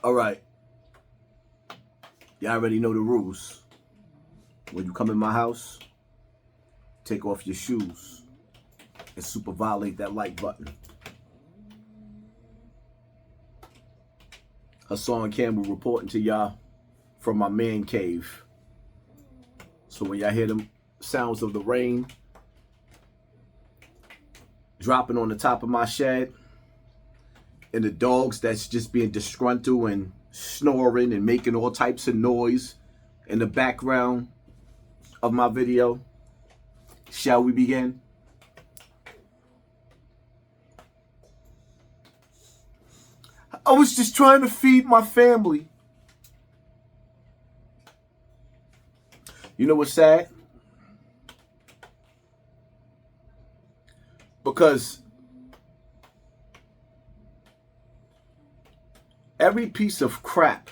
All right. Y'all already know the rules. When you come in my house, take off your shoes and super violate that like button. Hassan Campbell reporting to y'all from my man cave. So when y'all hear the sounds of the rain dropping on the top of my shed and the dogs that's just being disgruntled and snoring and making all types of noise in the background of my video, shall we begin? I was just trying to feed my family. You know what's sad? Because every piece of crap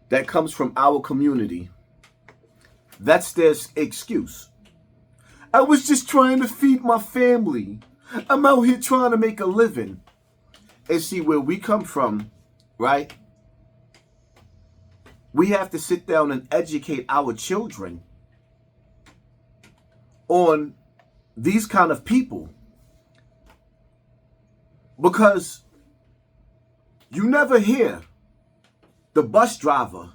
that comes from our community, that's their excuse. I was just trying to feed my family. I'm out here trying to make a living. And see, where we come from, right? We have to sit down and educate our children on these kind of people. Because you never hear the bus driver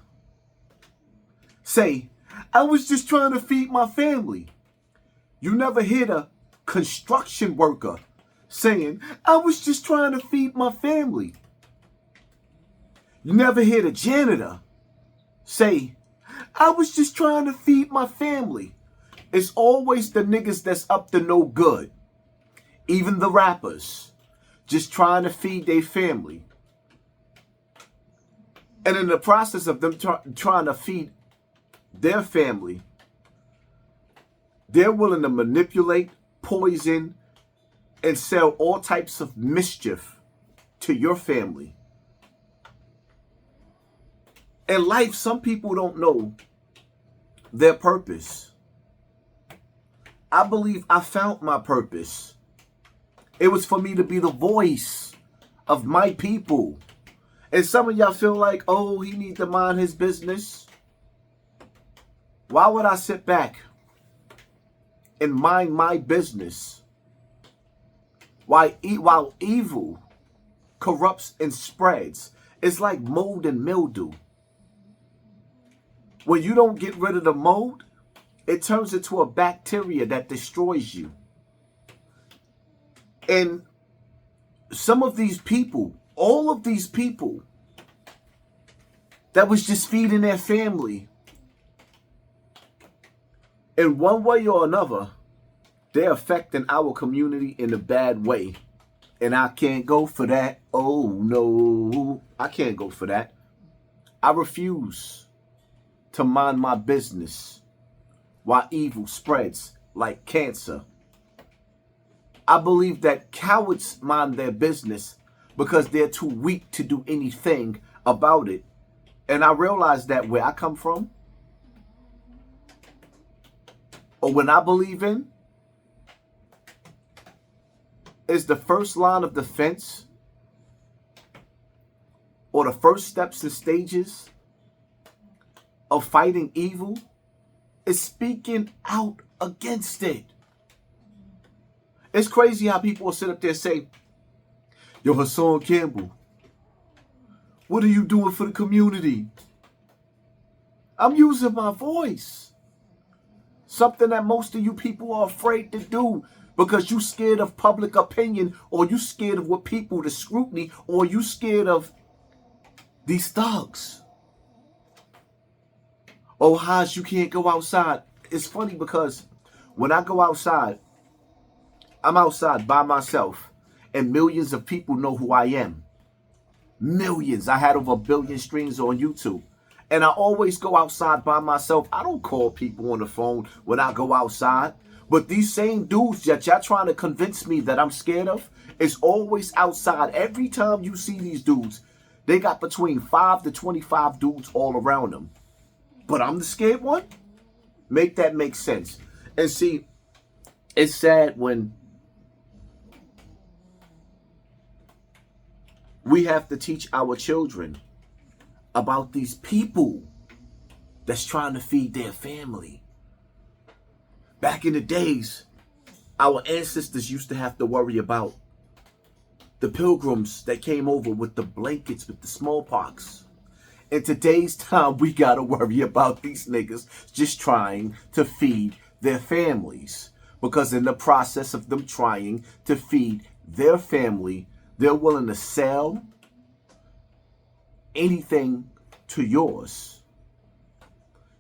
say, I was just trying to feed my family. You never hear the construction worker saying, I was just trying to feed my family. You never hear the janitor say, I was just trying to feed my family. It's always the niggas that's up to no good. Even the rappers, just trying to feed their family. And in the process of them trying to feed their family, they're willing to manipulate, poison, and sell all types of mischief to your family. In life, some people don't know their purpose. I believe I found my purpose. It was for me to be the voice of my people. And some of y'all feel like, oh, he needs to mind his business. Why would I sit back and mind my business while evil corrupts and spreads? It's like mold and mildew. When you don't get rid of the mold, it turns into a bacteria that destroys you. And some of these people, all of these people that was just feeding their family, in one way or another, they're affecting our community in a bad way. And I can't go for that. Oh, no, I can't go for that. I refuse to mind my business while evil spreads like cancer. I believe that cowards mind their business because they're too weak to do anything about it. And I realize that where I come from, or when I believe in, is the first line of defense or the first steps and stages of fighting evil is speaking out against it. It's crazy how people will sit up there and say, yo, Hassan Campbell, what are you doing for the community? I'm using my voice. Something that most of you people are afraid to do because you scared of public opinion, or you scared of what people, the scrutiny, or you scared of these thugs. Oh, Haj, you can't go outside. It's funny because when I go outside, I'm outside by myself and millions of people know who I am. Millions. I had over 1 billion streams on YouTube. And I always go outside by myself. I don't call people on the phone when I go outside. But these same dudes that y'all trying to convince me that I'm scared of is always outside. Every time you see these dudes, they got between 5 to 25 dudes all around them. But I'm the scared one? Make that make sense. And see, it's sad when We have to teach our children about these people that's trying to feed their family. Back in the days, our ancestors used to have to worry about the pilgrims that came over with the blankets with the smallpox. In today's time, we gotta worry about these niggas just trying to feed their families. Because in the process of them trying to feed their family, they're willing to sell anything to yours.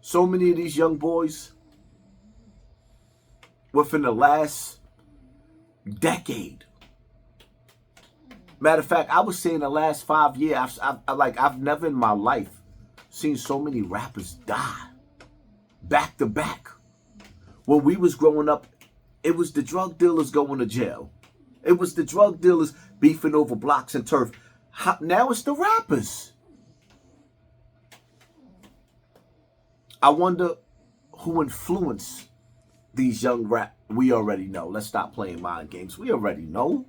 So many of these young boys, within the last decade, matter of fact, I would say in the last 5 years, I've never in my life seen so many rappers die back to back. When we was growing up, it was the drug dealers going to jail. It was the drug dealers beefing over blocks and turf. Now it's the rappers. I wonder who influenced these young rap. We already know. Let's stop playing mind games. We already know.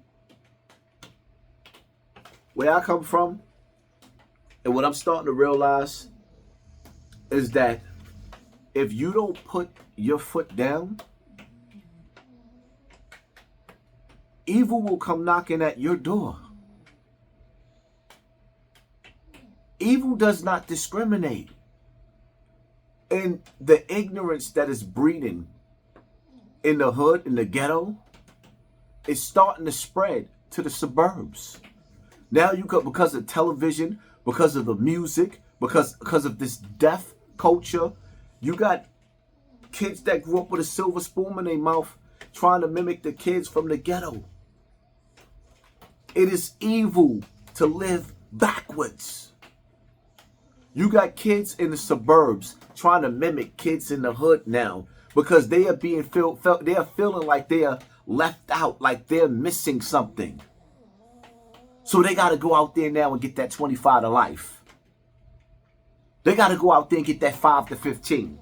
Where I come from, and what I'm starting to realize is that if you don't put your foot down, evil will come knocking at your door. Evil does not discriminate. And the ignorance that is breeding in the hood, in the ghetto, is starting to spread to the suburbs. Now you got, because of television, because of the music, because of this deaf culture, you got kids that grew up with a silver spoon in their mouth trying to mimic the kids from the ghetto. It is evil to live backwards. You got kids in the suburbs trying to mimic kids in the hood now because they are being they are feeling like they are left out, like they're missing something. So they got to go out there now and get that 25 to life. They got to go out there and get that 5 to 15.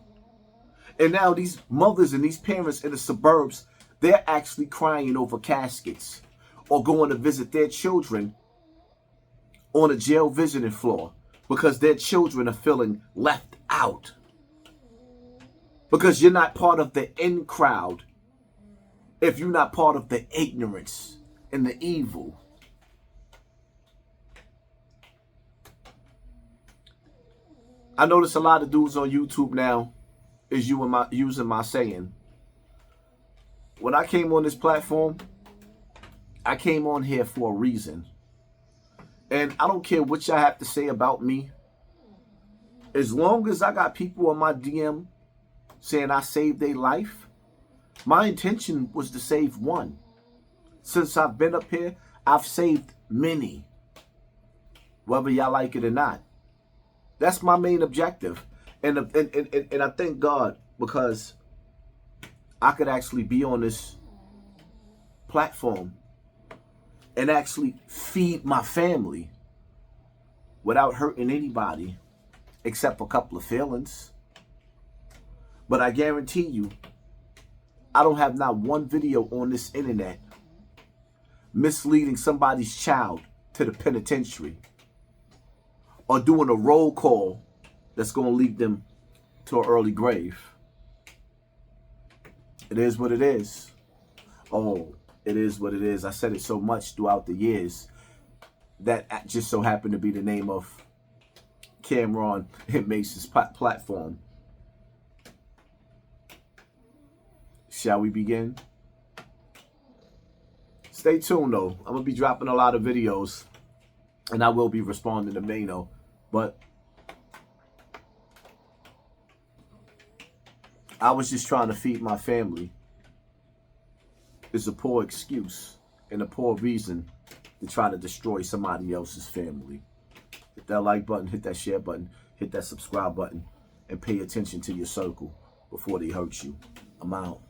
And now these mothers and these parents in the suburbs, they're actually crying over caskets or going to visit their children on a jail visiting floor because their children are feeling left out. Because you're not part of the in crowd if you're not part of the ignorance and the evil. I notice a lot of dudes on YouTube now is using my saying. When I came on this platform, I came on here for a reason. And I don't care what y'all have to say about me. As long as I got people on my DM saying I saved their life, my intention was to save one. Since I've been up here, I've saved many. Whether y'all like it or not. That's my main objective. And I thank God because I could actually be on this platform and actually feed my family without hurting anybody except for a couple of feelings. But I guarantee you, I don't have not one video on this internet misleading somebody's child to the penitentiary or doing a roll call that's going to lead them to an early grave. It is what it is. Oh, it is what it is. I said it so much throughout the years that just so happened to be the name of Cameron and Mason's platform. Shall we begin? Stay tuned though. I'm going to be dropping a lot of videos and I will be responding to Mano. But I was just trying to feed my family. It's a poor excuse and a poor reason to try to destroy somebody else's family. Hit that like button, hit that share button, hit that subscribe button, and pay attention to your circle before they hurt you. I'm out.